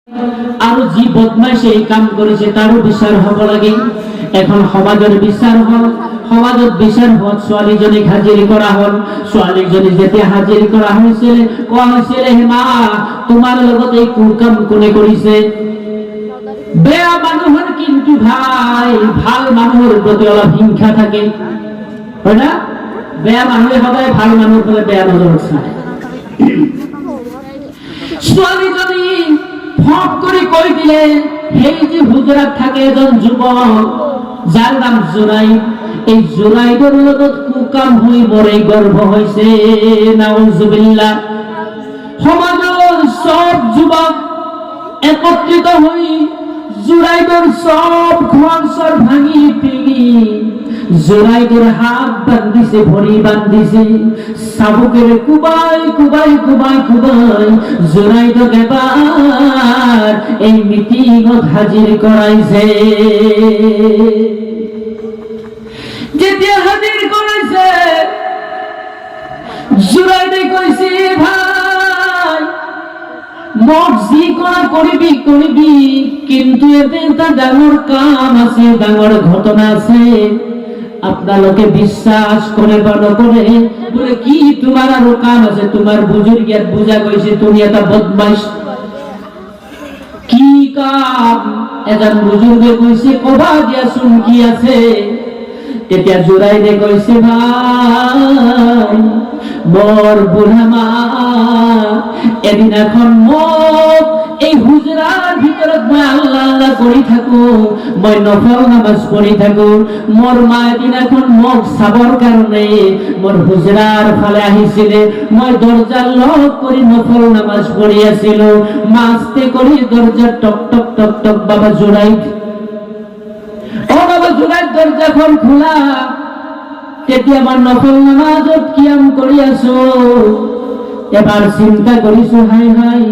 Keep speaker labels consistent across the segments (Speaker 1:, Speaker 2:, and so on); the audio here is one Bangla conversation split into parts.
Speaker 1: আর যে বদমাইশ এই কাম করেছে তারও বিচার হব লাগে। এখন সমাজের বিচার হল, সমাজত বিচার হল ছোৱালীজনীক হাজির করা হল। ছোৱালীজনী যেতিয়া হাজির করা হয়েছিল কোৱা হৈছিল, হে মা তোমার লগত এই কুকাম কোনে কৰিছে? বেয়া মানুহৰ কিন্তু ভাই ভাল মানুহৰ প্ৰতি অলপ হিংসা থাকে, হয় না? বেয়া মানুহে সদায় ভাল মানুহৰ ফালে বেয়া নজৰত চায়। ছোৱালীজনী ফট করে কই দিলে, এই যে হুজরাত থাকে এজন যুবক যার নাম জুনাইদ, এই জুনাইদের লগত কুকাম হই মরে গর্ভ হইছে। নাউজুবিল্লাহ। সমাজের সব যুবক একত্রিত হই জুনাইদের সব ঘর সর ভাঙি ফেলি জুনাইদের হাত বান্ধিছে, ভরি বান্ধিছে, চাবুকের কুবাই কুবাই কুবাই কুবাই জুনাইদক এবার এই মিটিংত হাজির করাইছে। যেতিয়া হাজির করাইছে জুনাইদে কইছে, ভাই মোক যি কৰা কৰিবি কৰিবি, কিন্তু এতে এটা ডাঙৰ কাম আছে, ডাঙৰ ঘটনা আছে। আপনালোকে বিশ্বাস করে বা নকরে, বলে কি তোমার আরো কাম আছে? তোমার বুজুর্গিয়াত বুঝা কইছে তুমি এটা বদমাইশ। কি কাম? এজন বুজুর্গে কইছে, কবা দিয়াচোন কি আছে? তেতিয়া জুরাইদে কইছে, ভাই মোর বুঢ়া মা এদিন এখন মোক এই হুজরার ভিতৰত মই আল্লাহ আল্লাহ কৰি থাকো, মই নফল নামাজ পঢ়ি থাকো। মোর মা এদিন এখন মোক চাবৰ কাৰণে মোর হুজরার ফালে আহিছিলে, মই দরজা লক কৰি নফল নামাজ পঢ়ি আছিলো। মাস্তে কৰি দরজা টক টক টক টক, বাবা জুরাইদ, ও বাবা জুরাইদ দরজাখন খোলা। তেতিয়া আমার নফল নামাজত কিয়াম কৰি আছো। এবার চিন্তা করিছো, হাই হাই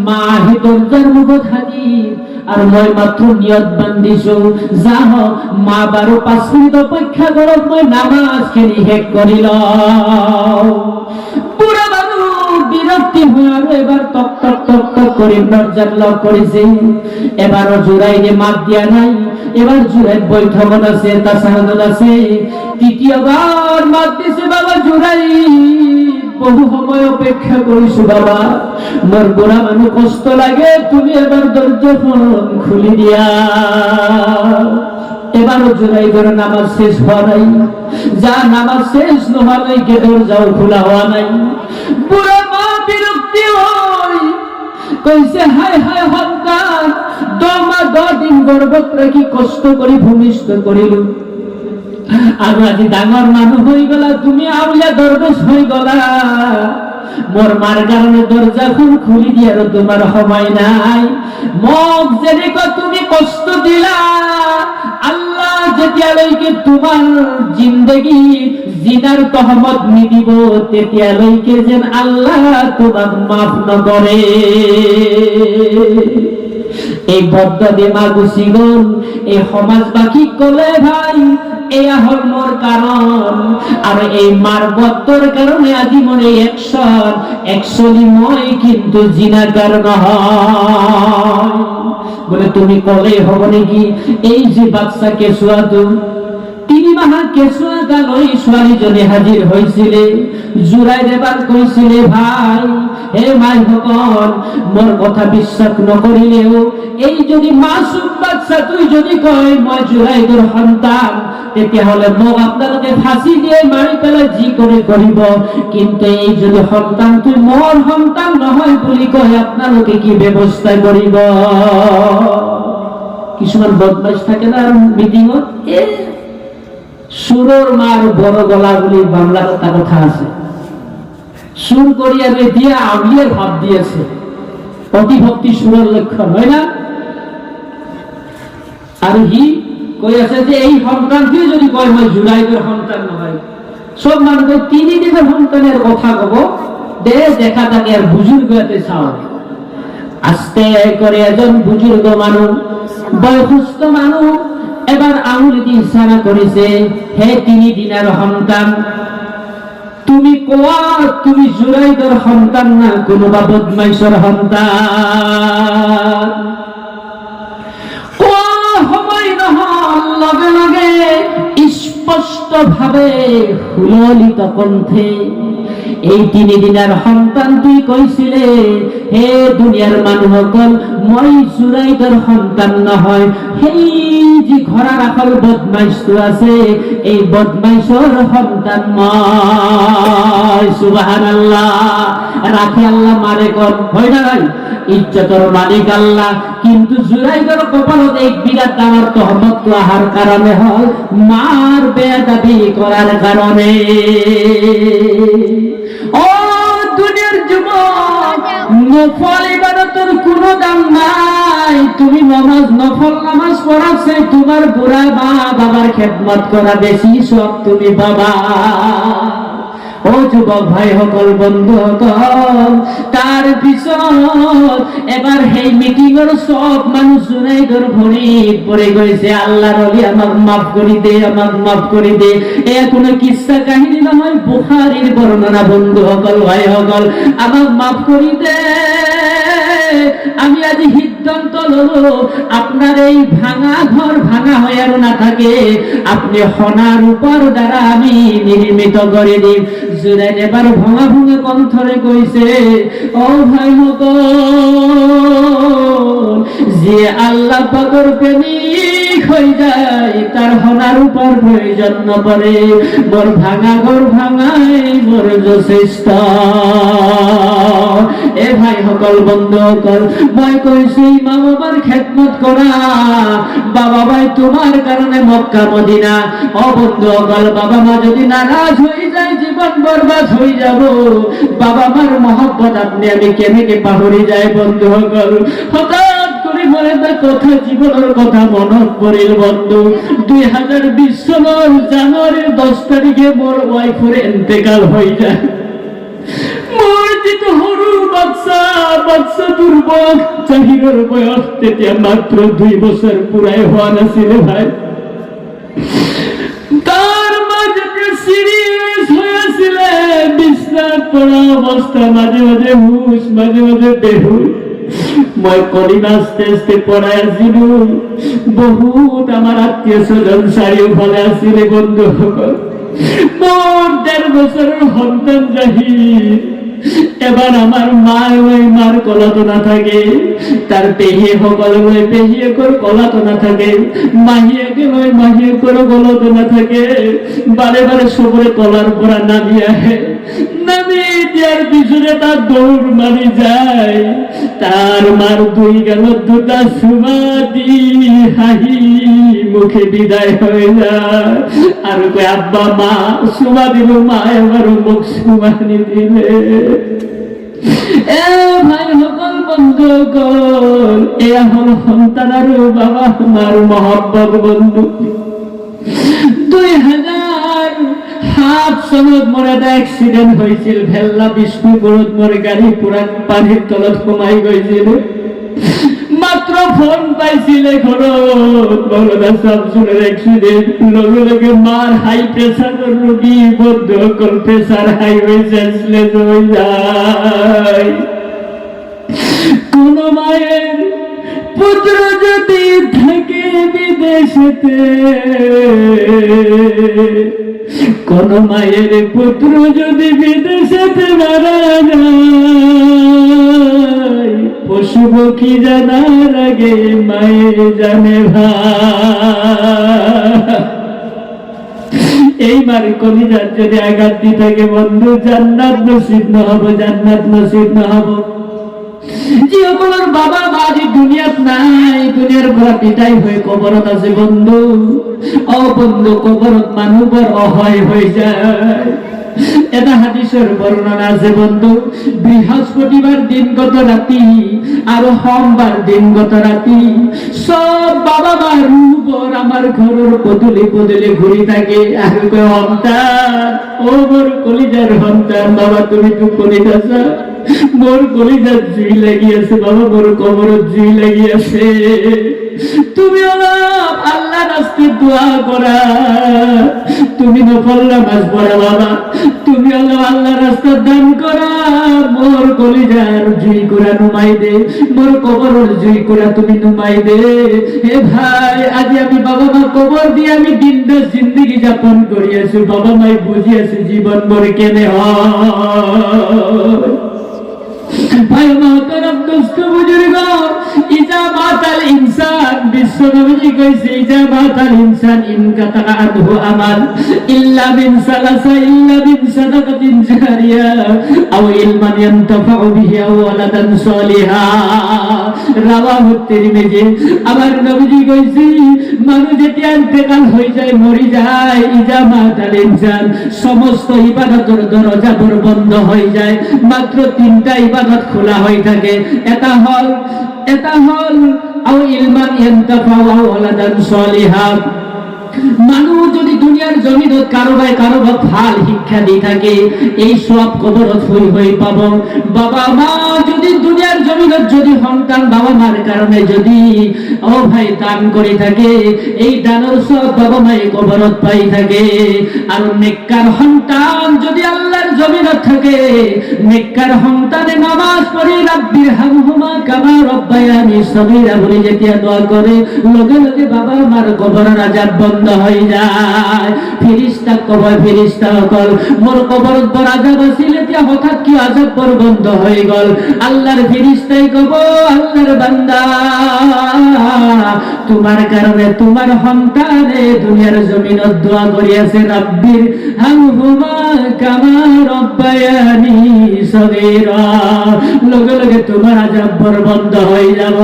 Speaker 1: মা হি দরজার মুখত হাজির, আর মই মাত্র নিয়ত বান্ধিছো, যা হোক মা 12-5 মিনিট অপেক্ষা করত, মই নামাজ খিনি শেষ করিল। পুরা মানুষ বিরক্তি হয়ে আর এবার টক টক টক টক করে দরজার লক করেছে। এবারও জুরাইদে মাত দিয়া নাই, এবার জুরাইদ বৈঠকত আছে, তাসাহাদত আছে। তৃতীয়বার মাত দিছে, বাবা জুরাইদ বহু সময় অপেক্ষা করিছো বাবা, মোর গোড়া মানুষ কষ্ট লাগে, তুমি এবার দরজা খুলি দিয়া। এবারও জুরাইদের নামাজ শেষ হওয়া নাই, যা নামাজ শেষ হওয়া নাই কে দরজাও খোলা হওয়া নাই। বুড়া মা বিরক্তি হয়, কইছে, হায় হায় সন্তান 10 মাস 10 দিন গর্ভত রাখি কষ্ট করি ভূমিষ্ঠ করিল, আৰু আজি ডাঙৰ মানুহ হৈ গলা, তুমি আউলিয়া দরবেশ হৈ গলা, মোর মার কারণে দরজাখন খুলি দিয়ার তোমার সময় নাই। মোক যেনেকৈ তুমি কষ্ট দিলা, আল্লাহ যেতিয়ালৈকে তোমার জিন্দগি জিনার তহমত নিদিব, তেতিয়ালৈকে যেন আল্লাহ তোমাক মাফ নকরে। এই বদ্ধ মা গুচি গল। এই সমাজবাসী কলে, ভাই এয়া হল মোর কারণ, আর এই মার বদ্ধর কারণে আজি মনে একশলি মই কিন্তু জিনাকার নহয়। বলে তুমি কলে হব নাকি? এই যে বাচ্চা কেঁচুয়া, তো 3 মাহৰ কেঁচুৱা গালৈ ছোৱালীজনী হাজির হয়েছিলে। জুরাইদ এবার কৈছিলে, ভাই হে মাই ভকত, মোর কথা বিশ্বাস নকরিলেও এই যদি মাসুম বাচ্চা তুই যদি কয় মই জুরাইদের সন্তান, তেতিয়াহলে মোক আপনালোকে ফাঁসি দিয়ে মারি পেলাই যি করে করিব, কিন্তু এই যদি সন্তান তুই মোর সন্তান নহয় বুলি কয়, আপনালোকে কি ব্যবস্থা করিব? কিছুমান বদমাইশ থাকে না মিটিংত, সুরর মার বড় গলা বলে বাংলা কথা আছে। সুর করিয়া দিয়া আউলিয়ার ভাব দিয়েছে, অতিভক্তি সুরের লক্ষণ, হয় না? আর হি কই আছে যে এই সন্তানটি যদি কয় মই জুরাইদের সন্তান নহয়, সব মানুষ 3 দিনের সন্তানের কথা কব দে, দেখা থাকে আর বুজুর্গ এতে চাও। আস্তে করে এজন বুজুর্গ মানুষ, বয়সস্থ মানুষ এবার আঙুল দিয়ে ইশারা করেছে, হে 3 দিনের সন্তান, তুমি কোয়া তুমি জুরাইদের সন্তান না কোন বা বদমাইশের সন্তান? কোয়া সময় নহল লগে লগে স্পষ্ট ভাবে হুললিত কণ্ঠে এই 3 দিনের সন্তান তুই কইছিলে, হে দুনিয়ার মানুহসকল, মই জুরাইদের সন্তান নহয়, সেই যে ঘোড়া রাখাল বদমাইশটো আছে এই বদমাইশর সন্তান মই। সুবহানাল্লাহ। রাখি আল্লাহ মারে কর হয় না ভাই, ইজ্জতের মালিক আল্লাহ, কিন্তু জুরাইদের কপালত এক বিরাট দামার তহমত আহার কারণে হয় মার বেয়াদবি করার কারণে। ও দুনিয়ার যুবক, নফল ইবাদতের কোনো দাম নাই। তুমি নফল নামাজ পড়াচ্ছে, তোমার বুড়া মা বাবার খেদমত করা বেশি সব তুমি বাবা। ও যুবক ভাই সকল, বন্ধু সকল, তার পিছত এবার সেই মিটিংর সব মানুষ জুনাইদর ভরিত পড়ে গেছে, আল্লাহর ওলি আমাক মাফ করে দে, আমাক মাফ করে দে। এ কোনো কিস্সা কাহিনী নহয়, বুখারীর বর্ণনা। বন্ধু সকল, ভাই সকল, আমাক মাফ করে দে। আমি আজ সিদ্ধান্ত ললো, আপনার এই ভাঙা ঘর ভাঙা হয়ে আর না থাকে, আপনি সোনার উপর দ্বারা আমি নির্মিত করে দিই। জুরাইদ এবার ভাঙা ভাঙা কণ্ঠরে কইছে, ও ভাই সকল, যে আল্লাহ পাকের প্রেমিক হয়ে যায় তার সোনার উপর প্রয়োজন না পড়ে, মোর ভাঙা ঘর ভাঙাই মোর যথেষ্ট। এ ভাই সকল, বন্ধু সকল, মই কইছি মা বাবার খেদমত করা, বাবা ভাই তোমার কারণে মক্কা মদিনা। ও বন্ধু সকল, বাবা মা যদি নারাজ হয়ে যায় জীবন বরবাদ হয়ে যাব। বাবা মার মহব্বত আপনি আমি কেমনে পাহরি যায়। বন্ধু সকল, হঠাৎ করে মনে কথা জীবনের কথা মনত পড়িল। বন্ধু 2020 সালের জানুয়ারির 10 তারিখে মোর ওয়াইফের ইন্তেকাল হয়ে যায়। মোর যেটা হরু বাচ্চা দুর্বল চাহিদার বয়স তেতিয়া মাত্র 2 বছর পুরাই হওয়া নাছিল ভাই। তার মাঝে সিরিয়াস হয়েছিলে, বিছনাত পড়া অবস্থা, মাঝে মাঝে হুশ মাঝে মাঝে বেহুশ। মই কলিমা আস্তে আস্তে পড়াই আছিল, বহুত আমার আত্মীয় স্বজন চারিওফালে আছিলে। বন্ধু সকল, মোর 1.5 বছরের সন্তান জাহিদ এবার আমার মার কলাতো না থাকে, তার পেহিয়ে সকল পেহিয়ে কর কলাতো না থাকে, মাহিয়াকে মাহিয়ে করে কলাতো না থাকে। বারে বারে সবরে কলার পরা নামিয়ে আহে, নামিয়ে দেওয়ার পিছনে তার দৌড় মারি যায়। তার মার 2 গেল 2টা সুমা দি হাহি মুখে বিদায় হয়ে যায়। আর কই আব্বা মা সুমা দিল, মা এবার মুখ সুমানি দিলে। এ ভাই সকল, বন্ধু সকল, এ হল সন্তান আর বাবা মার মহব্বত। বন্ধু 2007 সনত মোর এটা এক্সিডেন্ট হয়েছিল, ভেল্লা বিষ্ণুপুরত মোর গাড়ি পুরা পানির তলত কমাই গেছিল। মাত্র ফোন পাইছিল ঘরত, বলদা শামসুলের এক্সিডেন্ট, লগে লগে মার হাই প্রেসার রোগী। বন্ধু সকল, প্রেসার হাই হয়ে সেন্সলেস হয়ে যায়। কোন মায়ের পুত্র যদি থাকে বিদেশেতে, কোন মায়ের পুত্র যদি বিদেশেতে মারা যায়, পশু পক্ষী জানার আগে মায়ের জানে ভাই। এই মার কলিজার যদি আঘাত দিয়ে থাকে বন্ধু, জান্নাত নসিব না হব, জান্নাত নসিব না হব। যেগুলোর বাবা মা দুনিয়াত নাই, দুনিয়ার ঘোরা পিটাই হয়ে কবরত আছে। বন্ধু ও বন্ধু, কবরত মানুষ বড় অহয় হয়ে যায়। এটা হাদিসের বর্ণনা আছে। বন্ধু বৃহস্পতিবার দিনগত রাতি আর সোমবার দিনগত রাতি সব বাবা মা রূপর আমার ঘরের বদলে বদলে ঘুরি থাকে। আর সন্তান, ও মোর কলিজার সন্তান, বাবা তুমি তো কলিজা, মোর কলিজার জুই লাগিয়েছে বাবা, মোর কবরত জুই লাগিয়েছে। তুমি আল্লাহ রাস্তায় দোয়া করা, তুমি নফল নামাজ পড়া বাবা, তুমি আল্লাহ রাস্তায় দান করা, মোর কলিজার জুই করা নুমাই দে, মোর কবরের জুই করা তুমি নুমাই দে। হে ভাই, আজ আমি বাবা মা কবর দিয়ে আমি বিন্দাস জিন্দেগি যাপন করিয়াছি, বাবা মাই বুঝিয়াছি জীবন মরে কেনে হয়। ভাই মহতরম দোস্ত বুজুর্গ, ইজা মাতাল ইনসান, বিশ্ব নবী কইছে ইজা মাতাল ইনসান ইনকাতা আনহু আমাল ইল্লা মিন সালাসা, ইল্লা মিন সাদাকাতিন জারিয়া আও ইলমান ইয়ানতাফাউ বিহি আও ওয়ালাদান সলিহা। রাওয়াহু তিরমিজি। আমার নবীজি কইছে মানুষ যেতিয়া ইন্তেকাল হয়ে যায়, মরি যায়, ইজা মাতাল ইনসান, সমস্ত ইবাদতের দরজা বন্ধ হয়ে যায়, মাত্র তিনটা ইবাদত খোলা হয়ে থাকে। এটা হল আও ইলমান ইয়ানতাফাউ আও ওয়ালাদান সলিহা। মানুষ যদি দুনিয়ার জমিনত কারো ভাল শিক্ষা দিয়ে থাকে, এই সব কবরত হই পাব। বাবা মা যদি দুনিয়ার জমিনত যদি সন্তান বাবা মার কারণে যদি ও ভাই দান করে থাকে, এই দানের সব বাবা মাই কবরত পাই থাকে। আর নেককার সন্তান যদি আল্লাহর জমিনত থাকে, নেককার সন্তানে নামাজ পড়ে রাব্বির হামহুমা কামা রব্বায়ানি সগীরা বলে যেতিয়া দোয়া করে, লগে লগে বাবা মার কবরের আযাব বন্ধ হয়ে যায়। ফেরেশতা কয়, ফেরেশতা কল মোর কবরত বড় আযাব আছিল, এতিয়া হঠাৎ কি আযাব বন্ধ হয়ে গেল? আল্লাহর ফেরেশতাই কব, আল্লাহর বান্দা তোমার কারণে তোমার সন্তানে দুনিয়ার জমিনত দোয়া করিয়াছে, রাব্বির হামহুমা কামা রব্বায়ানি সগীরা, লগে লগে তোমার আযাব বন্ধ হয়ে যাব।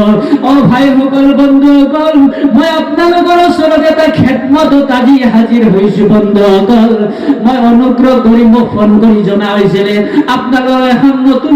Speaker 1: ও ভাই সকল বন্ধু সকল, মই আপনাদের ওচৰতে এটা খেদমত আজি হাজির হইছো বন্ধু সকল। মই অনুগ্রহ করি মোক ফোন করি জনা হয়েছিল আপনার এখন নতুন